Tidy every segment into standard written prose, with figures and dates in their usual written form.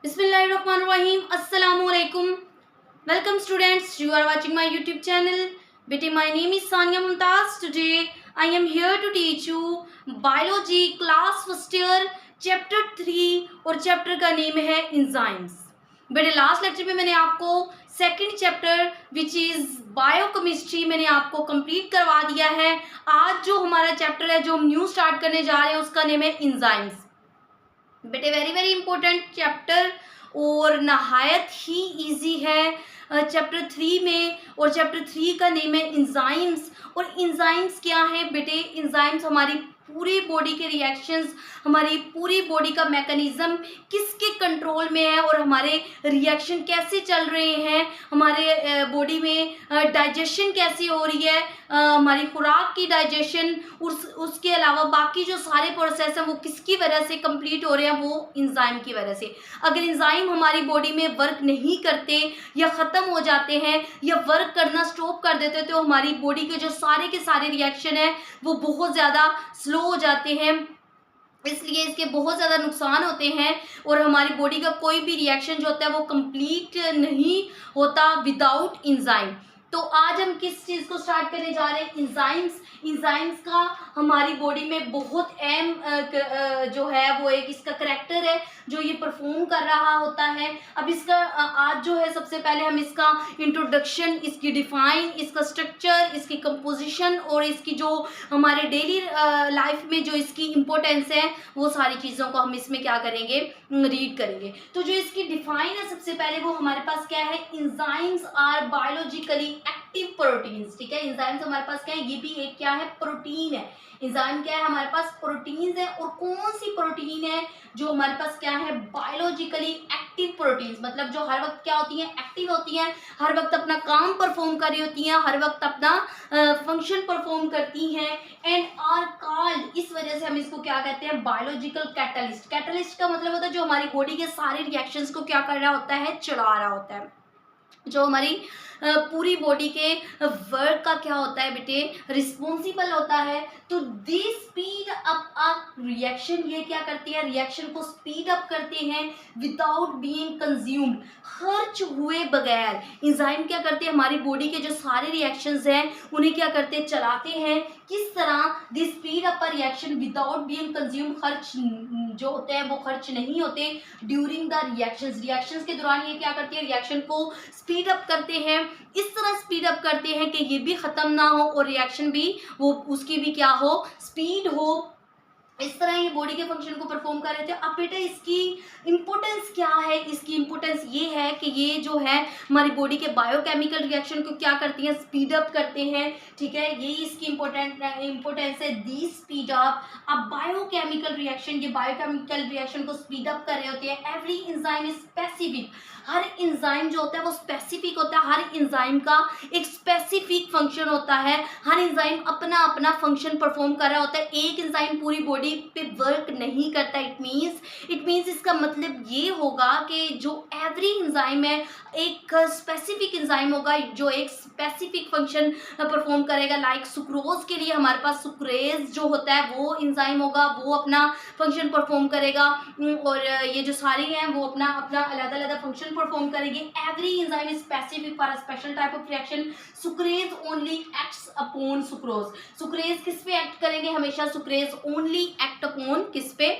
Bismillahirrahmanirrahim. Assalamu alaikum. Welcome students. You are watching my YouTube channel. Beti, my name is Sania Mumtaz. Today I am here to teach you biology class first year chapter 3 और chapter का name है enzymes. बेटे last lecture में मैंने आपको second chapter which is biochemistry मैंने आपको complete करवा दिया है. आज जो हमारा चैप्टर है जो हम न्यू स्टार्ट करने जा रहे हैं उसका नेम है enzymes. बेटे वेरी वेरी इंपॉर्टेंट चैप्टर और नहायत ही इजी है चैप्टर 3 में. और चैप्टर 3 का नेम है इंजाइम्स. और इंजाइम्स क्या है बेटे? इंजाइम्स हमारी पूरी बॉडी के रिएक्शंस, हमारी पूरी बॉडी का मैकेनिज्म किसके कंट्रोल में है और हमारे रिएक्शन कैसे चल रहे हैं, हमारे बॉडी में डाइजेशन कैसी हो रही है, हमारी खुराक की डाइजेशन, उसके अलावा बाकी जो सारे प्रोसेस हैं वो किसकी वजह से कंप्लीट हो रहे हैं, वो इंजाइम की वजह से. अगर इंजाइम हमारी बॉडी में वर्क नहीं करते या ख़त्म हो जाते हैं या वर्क करना स्टॉप कर देते तो हमारी बॉडी के जो सारे के सारे रिएक्शन हैं वो बहुत ज़्यादा स्लो हो जाते हैं. इसलिए इसके बहुत ज़्यादा नुकसान होते हैं और हमारी बॉडी का कोई भी रिएक्शन जो होता है वो कंप्लीट नहीं होता विदाउट इंजाइम. तो आज हम किस चीज़ को स्टार्ट करने जा रहे हैं? इंजाइम्स. इंजाइम्स का हमारी बॉडी में बहुत अहम जो है वो एक इसका करैक्टर है जो ये परफॉर्म कर रहा होता है. अब इसका आज जो है सबसे पहले हम इसका इंट्रोडक्शन, इसकी डिफाइन, इसका स्ट्रक्चर, इसकी कंपोजिशन और इसकी जो हमारे डेली लाइफ में जो इसकी इम्पोर्टेंस है वो सारी चीज़ों को हम इसमें क्या करेंगे, रीड करेंगे. तो जो इसकी डिफाइन है सबसे पहले वो हमारे पास क्या है? Enzymes are biologically active proteins. ठीक है, इंजाइम्स हमारे पास क्या है? ये भी एक क्या है? प्रोटीन है. इंजाइम क्या है? हमारे पास प्रोटीन्स है. और कौन सी प्रोटीन है जो हमारे पास क्या है? Biologically active proteins. मतलब जो हर वक्त क्या होती हैं? एक्टिव होती हैं, हर वक्त अपना काम परफॉर्म कर रही होती हैं, हर वक्त अपना फंक्शन परफॉर्म करती हैं. एंड आर कॉल्ड, इस वजह से हम इसको क्या कहते हैं? Biological catalyst. कैटलिस्ट का मतलब होता है जो हमारी बॉडी के सारे रिएक्शंस को क्या कर रहा होता है? चला रहा होता है. जो हमारी पूरी बॉडी के वर्क का क्या होता है बेटे? रिस्पॉन्सिबल होता है. तो this speed up a reaction, ये क्या करती है? रिएक्शन को स्पीड अप करते हैं विदाउट बीइंग कंज्यूम्ड, खर्च हुए बगैर. इंजाइम क्या करते हैं? हमारी बॉडी के जो सारे रिएक्शंस हैं उन्हें क्या करते हैं? चलाते हैं. किस तरह? This speed up a reaction without being consumed, खर्च जो होते हैं वो खर्च नहीं होते ड्यूरिंग द रिएक्शंस. रिएक्शंस के दौरान ये क्या करती है? रिएक्शन को स्पीड अप करते हैं. इस तरह स्पीड अप करते हैं कि ये भी खत्म ना हो और रिएक्शन भी वो उसकी भी क्या हो? स्पीड हो. इस तरह ये बॉडी के फंक्शन को परफॉर्म कर रहे थे. अब बेटा इसकी इम्पोर्टेंस क्या है? इसकी इम्पोर्टेंस ये है कि ये जो है हमारी बॉडी के बायोकेमिकल रिएक्शन को क्या करती हैं? स्पीड अप करते हैं. ठीक है, ये इसकी इम्पोर्टेंस है. दी स्पीड अप अब बायोकेमिकल रिएक्शन, ये बायोकेमिकल रिएक्शन को स्पीड अप कर रहे होते हैं. Every enzyme is specific. Her enzyme जो होता है वो स्पेसिफिक होता है. हर इंजाइम का एक स्पेसिफिक फंक्शन होता है. हर इंजाइम अपना अपना फंक्शन परफॉर्म कर रहा होता है. एक इंजाइम पूरी बॉडी पे वर्क नहीं करता. इट मीन्स इसका मतलब ये होगा कि जो एवरी इंजाइम है एक स्पेसिफिक इंजाइम होगा जो एक स्पेसिफिक फंक्शन परफॉर्म करेगा. लाइक सुक्रोज के लिए हमारे पास सुक्रेज जो होता है वो इंजाइम होगा, वो अपना फंक्शन परफॉर्म करेगा. और ये जो सारे हैं वो अपना अपना अलग अलग फंक्शन परफॉर्म करेंगे. Every enzyme is specific for a special type of reaction. Sucrase only acts upon sucrose. Sucrase किस पे एक्ट करेंगे? हमेशा सुक्रेज ओनली एक्ट अपॉन किस पे?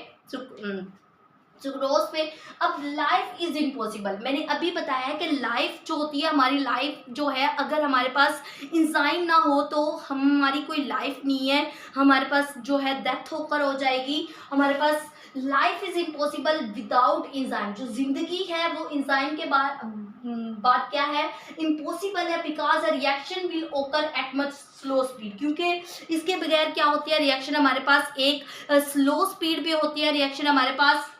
सुक्रोज पे. अब लाइफ इज इम्पॉसिबल. मैंने अभी बताया है कि लाइफ जो होती है, हमारी लाइफ जो है, अगर हमारे पास इंजाइम ना हो तो हमारी कोई लाइफ नहीं है. हमारे पास जो है डेथ होकर हो जाएगी. हमारे पास life is impossible without enzyme. जो जिंदगी है वो इंजाइम के बाद क्या है? इम्पॉसिबल है. बिकॉज अ रिएक्शन विल ओकर एट मच स्लो स्पीड. क्योंकि इसके बगैर क्या होती है? रिएक्शन हमारे पास एक स्लो स्पीड पे होती है. रिएक्शन हमारे पास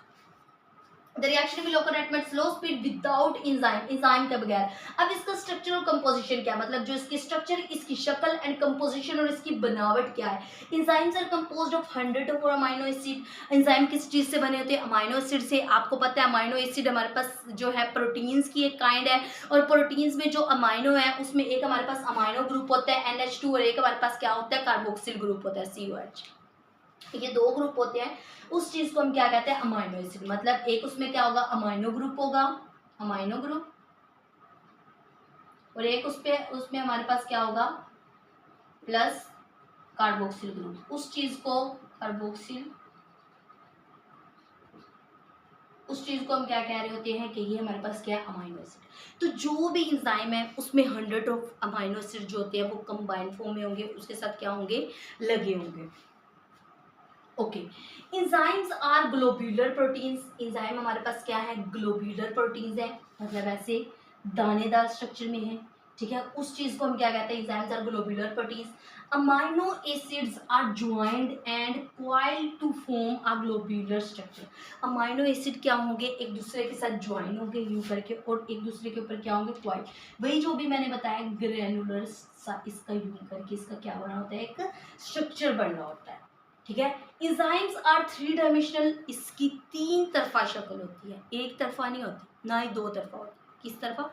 द रिएक्शन विल ओकर eight much slow speed without enzyme, enzyme के बगैर. अब इसका स्ट्रक्चर और कंपोजिशन क्या है? मतलब जो इसकी स्ट्रक्चर, इसकी शक्ल एंड कंपोजिशन और इसकी बनावट क्या है? इंजाइम्स आर कंपोज्ड ऑफ 100 और अमाइनो एसिड. इंजाइम किस चीज़ से बने होते हैं? अमाइनो एसिड से. आपको पता है अमाइनो एसिड हमारे पास जो है प्रोटीन्स की एक काइंड है. और प्रोटीन्स में जो अमाइनो है उसमें एक हमारे पास अमाइनो ग्रुप होता है NH2 और एक हमारे पास क्या होता है? कार्बोक्सिल ग्रुप होता है COH. ये दो ग्रुप होते हैं, उस चीज़ को हम क्या कहते हैं, अमाइनो एसिड। मतलब एक उसमें क्या होगा, अमाइनो ग्रुप होगा, अमाइनो ग्रुप, और एक उसमें हमारे पास क्या होगा, प्लस कार्बोक्सिल ग्रुप। उस चीज़ को कार्बोक्सिल, उस चीज़ को हम क्या कह रहे होते हैं कि ये हमारे पास क्या है, अमाइनो एसिड। तो जो भी इंजाइम है उसमें 100 ऑफ अमाइनो एसिड जो होते हैं वो कंबाइंड फॉर्म में होंगे, उसके साथ क्या होंगे, लगे होंगे। Okay, enzymes are globular proteins. Enzyme हमारे पास क्या है, ग्लोब्यूलर प्रोटीन्स है, मतलब ऐसे दानेदार स्ट्रक्चर में है, ठीक है। उस चीज को हम क्या कहते हैं, enzymes are globular proteins. Amino acids are joined and coiled to form a globular structure. Amino acid क्या होंगे, एक दूसरे के साथ ज्वाइन होंगे यू करके, और एक दूसरे के ऊपर क्या होंगे, क्वाइल्ड। वही जो भी मैंने बताया ग्रेनुलर सा, इसका यू करके इसका क्या बना होता है, एक स्ट्रक्चर बनना होता है, ठीक है। Enzymes are 3 dimensional. इसकी 3 तरफा शक्ल होती है, एक तरफा नहीं होती, ना ही 2 तरफा होती। किस तरफा,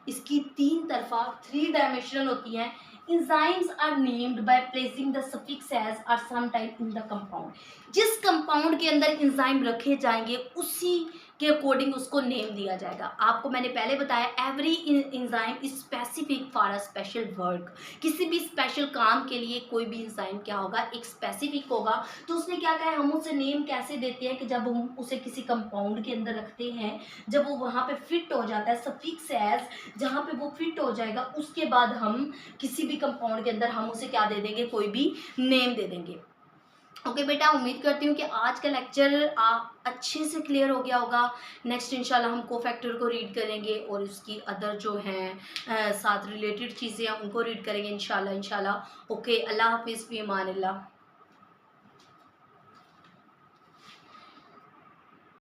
इसकी 3 तरफा 3 डायमेंशनल होती हैं। Enzymes are named by placing the suffix ase और some type in the compound. जिस कंपाउंड के अंदर इंजाइम रखे जाएंगे उसी के अकॉर्डिंग उसको नेम दिया जाएगा। आपको मैंने पहले बताया, every enzyme is specific for a special work. किसी भी स्पेशल काम के लिए कोई भी इंजाइम क्या होगा, एक स्पेसिफिक होगा। तो उसने क्या कहा है, हम उसे नेम कैसे देते हैं कि जब हम उसे किसी कंपाउंड के अंदर रखते हैं, जब वो वहाँ पे फिट हो जाता है, सफिक्स एज, जहाँ पे वो फिट हो जाएगा उसके बाद हम किसी भी कंपाउंड के अंदर हम उसे क्या दे देंगे, कोई भी नेम दे देंगे। ओके बेटा, उम्मीद करती हूँ कि आज का लेक्चर अच्छे से क्लियर हो गया होगा। नेक्स्ट इंशाल्लाह हम कोफैक्टर को रीड करेंगे और उसकी अदर जो हैं साथ रिलेटेड चीज़ें हैं उनको रीड करेंगे इंशाल्लाह। ओके, अल्लाह हाफिज़, फ़ी अमान अल्लाह।